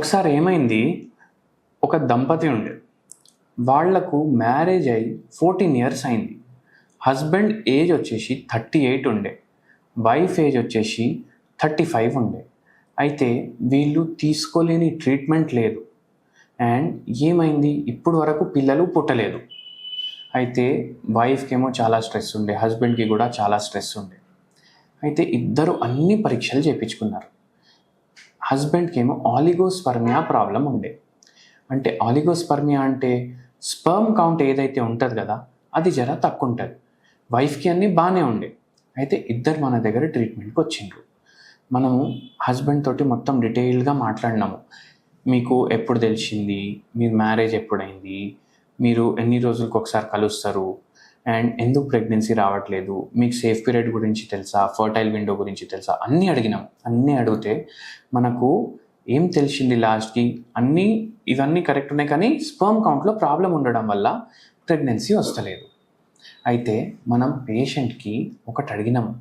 ఒకసారి ఏమైంది, ఒక దంపతి ఉండే. వాళ్లకు మ్యారేజ్ అయ్యి 14 ఇయర్స్ అయింది. హస్బెండ్ ఏజ్ వచ్చేసి 38 ఉండే, వైఫ్ ఏజ్ వచ్చేసి 35 ఉండే. అయితే వీళ్ళు తీసుకోలేని ట్రీట్మెంట్ లేదు. అండ్ ఏమైంది, ఇప్పుడు వరకు పిల్లలు పుట్టలేదు. అయితే వైఫ్కి ఏమో చాలా స్ట్రెస్ ఉండే, హస్బెండ్కి కూడా చాలా స్ట్రెస్ ఉండే. అయితే ఇద్దరు అన్ని పరీక్షలు చేయించుకున్నారు. హస్బెండ్కి ఏమో ఆలిగోస్పర్మియా ప్రాబ్లం ఉండే. అంటే ఆలిగోస్పర్మియా అంటే స్పర్మ్ కౌంట్ ఏదైతే ఉంటుంది కదా, అది జర తక్కువ ఉంటుంది. వైఫ్కి అన్నీ బాగానే ఉండే. అయితే ఇద్దరు మన దగ్గర ట్రీట్మెంట్కి వచ్చిండ్రు. మనము హస్బెండ్ తోటి మొత్తం డీటెయిల్గా మాట్లాడినాము. మీకు ఎప్పుడు తెలిసింది, మీ మ్యారేజ్ ఎప్పుడైంది, మీరు ఎన్ని రోజులకు ఒకసారి కలుస్తారు, అండ్ ఎందుకు ప్రెగ్నెన్సీ రావట్లేదు, మీకు సేఫ్ పీరియడ్ గురించి తెలుసా, ఫర్టైల్ విండో గురించి తెలుసా, అన్నీ అడిగినాం. అన్నీ అడిగితే మనకు ఏం తెలిసింది లాస్ట్కి, ఇవన్నీ కరెక్ట్ ఉన్నాయి, కానీ స్పర్మ్ కౌంట్లో ప్రాబ్లం ఉండడం వల్ల ప్రెగ్నెన్సీ వస్తలేదు. అయితే మనం పేషెంట్కి ఒకటి అడిగినాము,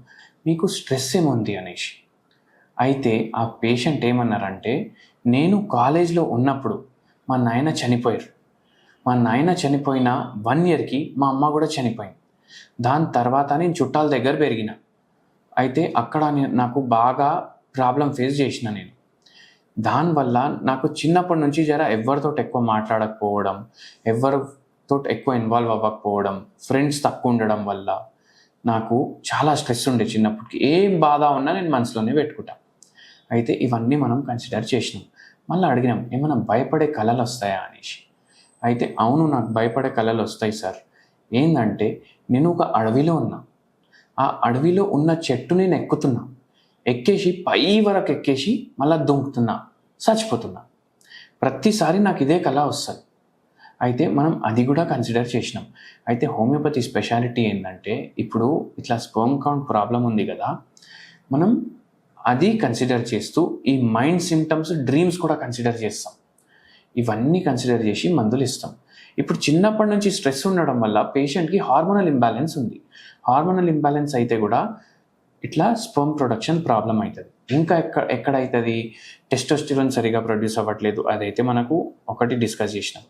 మీకు స్ట్రెస్ ఏముంది అనేసి. అయితే ఆ పేషెంట్ ఏమన్నారంటే, నేను కాలేజ్లో ఉన్నప్పుడు మా నాయన చనిపోయారు. మా నాయన చనిపోయిన 1 ఇయర్కి మా అమ్మ కూడా చనిపోయింది. దాని తర్వాత నేను చుట్టాల దగ్గర పెరిగిన. అయితే అక్కడ నాకు బాగా ప్రాబ్లం ఫేస్ చేసిన నేను. దానివల్ల నాకు చిన్నప్పటి నుంచి ఎవరితో ఎక్కువ మాట్లాడకపోవడం, ఎవరితో ఎక్కువ ఇన్వాల్వ్ అవ్వకపోవడం, ఫ్రెండ్స్ తక్కువ ఉండడం వల్ల నాకు చాలా స్ట్రెస్ ఉండే చిన్నప్పటికి. ఏం బాధ ఉన్నా నేను మనసులోనే పెట్టుకుంటా. అయితే ఇవన్నీ మనం కన్సిడర్ చేసినాం. మళ్ళీ అడిగినాం, ఏమైనా భయపడే కళలు వస్తాయా అనేసి. అయితే అవును, నాకు భయపడే కళలు వస్తాయి సార్. ఏంటంటే, నేను ఒక అడవిలో ఉన్నా. ఆ అడవిలో ఉన్న చెట్టు నేను ఎక్కుతున్నా, ఎక్కేసి పై వరకు ఎక్కేసి మళ్ళీ దుంకుతున్నా, చచ్చిపోతున్నా. ప్రతిసారి నాకు ఇదే కళ వస్తుంది. అయితే మనం అది కూడా కన్సిడర్ చేసినాం. అయితే హోమియోపతి స్పెషాలిటీ ఏంటంటే, ఇప్పుడు ఇట్లా స్పర్మ్ కౌంట్ ప్రాబ్లం ఉంది కదా, మనం అది కన్సిడర్ చేస్తూ ఈ మైండ్ సిమ్టమ్స్, డ్రీమ్స్ కూడా కన్సిడర్ చేస్తాం. ఇవన్నీ కన్సిడర్ చేసి మందులు ఇస్తాం. ఇప్పుడు చిన్నప్పటి నుంచి స్ట్రెస్ ఉండడం వల్ల పేషెంట్కి హార్మోనల్ ఇంబ్యాలెన్స్ ఉంది. హార్మోనల్ ఇంబ్యాలెన్స్ అయితే కూడా ఇట్లా స్పర్మ్ ప్రొడక్షన్ ప్రాబ్లం అవుతుంది. ఇంకా ఎక్కడైతుంది, టెస్టోస్టిరోన్ సరిగా ప్రొడ్యూస్ అవ్వట్లేదు. అదైతే మనకు ఒకటి డిస్కస్ చేసినాం.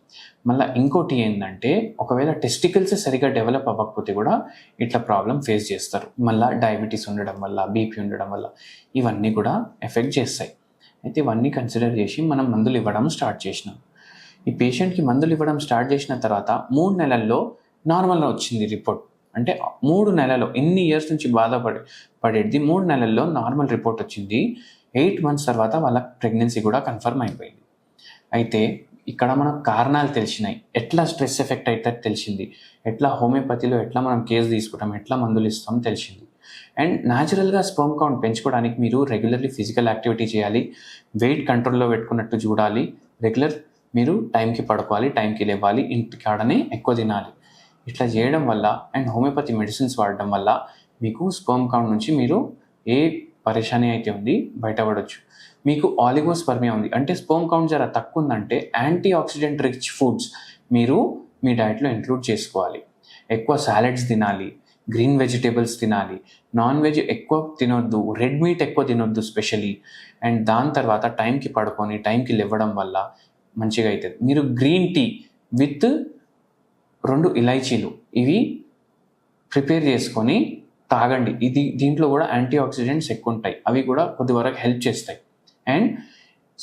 మళ్ళీ ఇంకోటి ఏంటంటే, ఒకవేళ టెస్టికల్స్ సరిగా డెవలప్ అవ్వకపోతే కూడా ఇట్లా ప్రాబ్లం ఫేస్ చేస్తారు. మళ్ళీ డయాబెటీస్ ఉండడం వల్ల, బీపీ ఉండడం వల్ల ఇవన్నీ కూడా ఎఫెక్ట్ చేస్తాయి. అయితే ఇవన్నీ కన్సిడర్ చేసి మనం మందులు ఇవ్వడం స్టార్ట్ చేసినాం. ఈ పేషెంట్కి మందులు ఇవ్వడం స్టార్ట్ చేసిన తర్వాత 3 నెలల్లో నార్మల్గా వచ్చింది రిపోర్ట్. అంటే 3 నెలల్లో, ఎన్ని ఇయర్స్ నుంచి పడేది 3 నెలల్లో నార్మల్ రిపోర్ట్ వచ్చింది. 8 months తర్వాత వాళ్ళ ప్రెగ్నెన్సీ కూడా కన్ఫర్మ్ అయిపోయింది. అయితే ఇక్కడ మనకు కారణాలు తెలిసినాయి, ఎట్లా స్ట్రెస్ ఎఫెక్ట్ అవుతుంది తెలిసింది, ఎట్లా హోమియోపతిలో ఎట్లా మనం కేసు తీసుకుంటాం, ఎట్లా మందులు ఇస్తాం తెలిసింది. అండ్ న్యాచురల్గా స్పర్మ్ కౌంట్ పెంచుకోవడానికి మీరు రెగ్యులర్లీ ఫిజికల్ యాక్టివిటీ చేయాలి, వెయిట్ కంట్రోల్లో పెట్టుకున్నట్టు చూడాలి, మీరు టైంకి పడుకోవాలి, టైంకి లేవాలి, ఇంటికాడనే ఎక్కువ తినాలి. ఇట్లా చేయడం వల్ల అండ్ హోమియోపతి మెడిసిన్స్ వాడడం వల్ల మీకు స్పర్మ్ కౌంట్ నుంచి మీరు ఏ పరేషానీ అయితే ఉంది బయటపడవచ్చు. మీకు ఆలిగోస్పర్మియా ఉంది అంటే స్పర్మ్ కౌంట్ జర తక్కువ ఉందంటే యాంటీ ఆక్సిడెంట్ రిచ్ ఫుడ్స్ మీరు మీ డైట్లో ఇంక్లూడ్ చేసుకోవాలి. ఎక్కువ సాలెడ్స్ తినాలి, గ్రీన్ వెజిటేబుల్స్ తినాలి, నాన్ వెజ్ ఎక్కువ తినొద్దు, రెడ్ మీట్ ఎక్కువ తినొద్దు స్పెషలీ. అండ్ దాని తర్వాత టైంకి పడుకొని టైంకి లేవడం వల్ల మంచిగా అవుతుంది. మీరు గ్రీన్ టీ విత్ 2 ఇలాచీలు ఇవి ప్రిపేర్ చేసుకొని తాగండి. దీంట్లో కూడా యాంటీ ఆక్సిడెంట్స్ ఎక్కువ ఉంటాయి, అవి కూడా కొద్ది వరకు హెల్ప్ చేస్తాయి. అండ్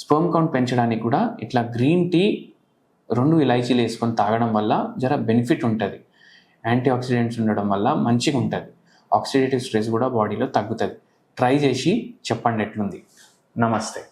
స్పర్మ్ కౌంట్ పెంచడానికి కూడా ఇట్లా గ్రీన్ టీ 2 ఇలాచీలు వేసుకొని తాగడం వల్ల జర బెనిఫిట్ ఉంటుంది. యాంటీ ఆక్సిడెంట్స్ ఉండడం వల్ల మంచిగా ఉంటుంది. ఆక్సిడేటివ్ స్ట్రెస్ కూడా బాడీలో తగ్గుతుంది. ట్రై చేసి చెప్పండి ఎట్లుంది. నమస్తే.